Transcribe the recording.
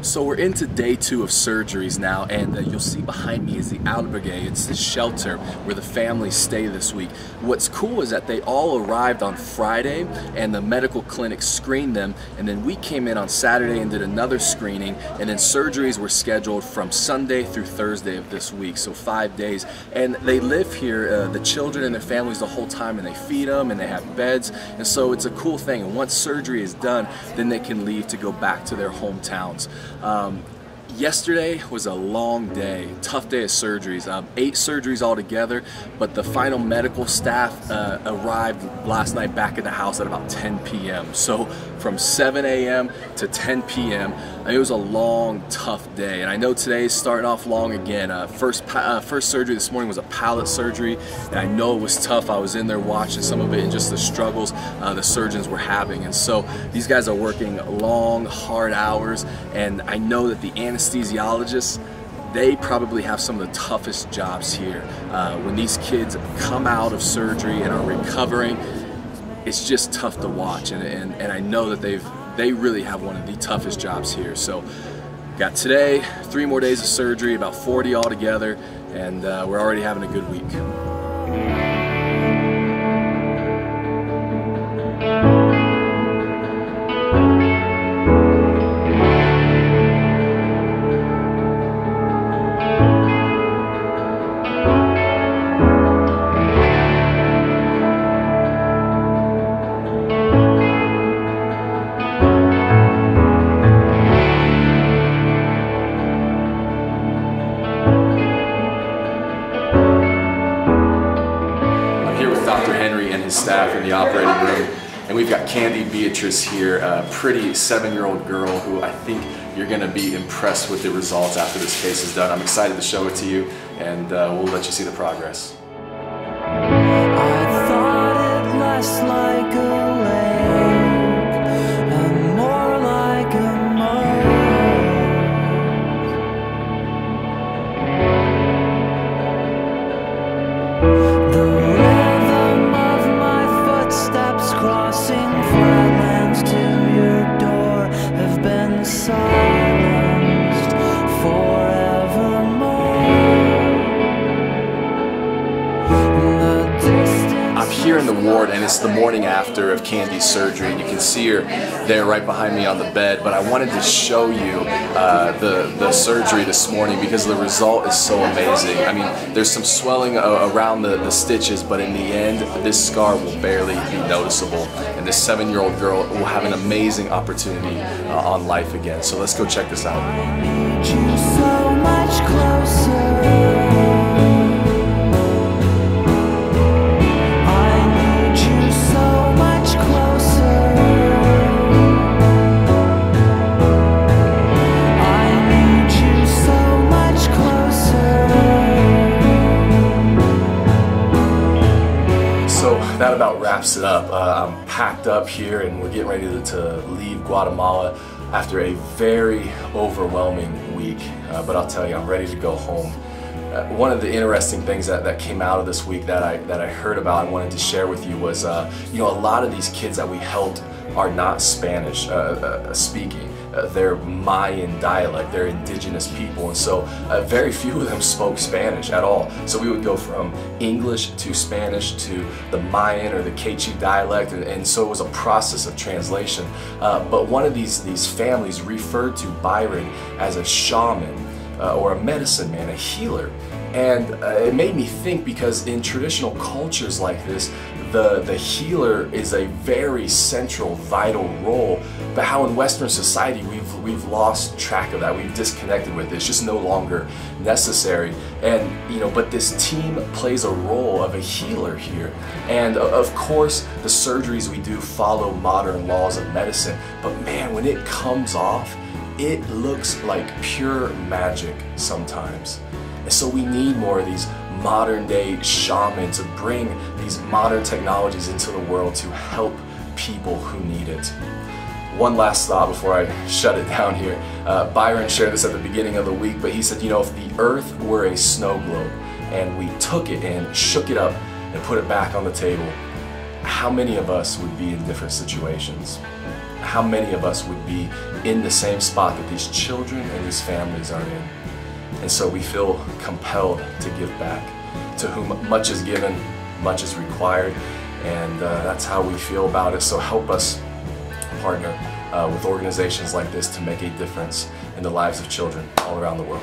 So we're into day 2 of surgeries now, and you'll see behind me is the albergue. It's the shelter where the families stay this week. What's cool is that they all arrived on Friday, and the medical clinic screened them, and then we came in on Saturday and did another screening, and then surgeries were scheduled from Sunday through Thursday of this week, so 5 days. And they live here, the children and their families, the whole time, and they feed them, and they have beds, and so it's a cool thing. And once surgery is done, then they can leave to go back to their hometowns. Yesterday was a long day, tough day of surgeries, 8 surgeries altogether, but the final medical staff arrived last night back in the house at about 10 p.m. So from 7 a.m. to 10 p.m. It was a long, tough day, and I know today's starting off long again. First surgery this morning was a palate surgery, and I know it was tough. I was in there watching some of it and just the struggles the surgeons were having, and so these guys are working long, hard hours, and I know that the anesthesiologists, they probably have some of the toughest jobs here. When these kids come out of surgery and are recovering, it's just tough to watch, and I know that they really have one of the toughest jobs here. So got today, 3 more days of surgery, about 40 altogether, and we're already having a good week. Staff in the operating room, and we've got Candy Beatrice here, a pretty 7-year-old girl who I think you're going to be impressed with the results after this case is done. I'm excited to show it to you, and we'll let you see the progress. I thought it less like a lake and more like a crossing flatlands to your door have been silenced forevermore. I'm here in the ward, and it's the morning after of Candy's surgery, and you can see her there right behind me on the bed, but I wanted to show you the surgery this morning because the result is so amazing. I mean, there's some swelling around the stitches, but in the end, this scar will barely be noticeable, and this 7-year-old girl will have an amazing opportunity on life again. So let's go check this out. I need you so much closer. That about wraps it up. I'm packed up here, and we're getting ready to leave Guatemala after a very overwhelming week, but I'll tell you, I'm ready to go home. One of the interesting things that came out of this week that I heard about and wanted to share with you was, you know, a lot of these kids that we helped are not Spanish speaking. They're Mayan dialect, they're indigenous people, and so very few of them spoke Spanish at all. So we would go from English to Spanish to the Mayan or the Quechua dialect, and so it was a process of translation. But one of these families referred to Byron as a shaman or a medicine man, a healer. And it made me think, because in traditional cultures like this, the healer is a very central, vital role, but how in Western society we've lost track of that, we've disconnected with it, it's just no longer necessary. And you know, but this team plays a role of a healer here, and of course the surgeries we do follow modern laws of medicine, but man, when it comes off, it looks like pure magic sometimes. And so we need more of these modern day shamans to bring these modern technologies into the world to help people who need it. One last thought before I shut it down here. Byron shared this at the beginning of the week, but he said, you know, if the earth were a snow globe and we took it and shook it up and put it back on the table, how many of us would be in different situations? how many of us would be in the same spot that these children and these families are in. And so we feel compelled to give back. To whom much is given, much is required, and that's how we feel about it. So help us partner with organizations like this to make a difference in the lives of children all around the world.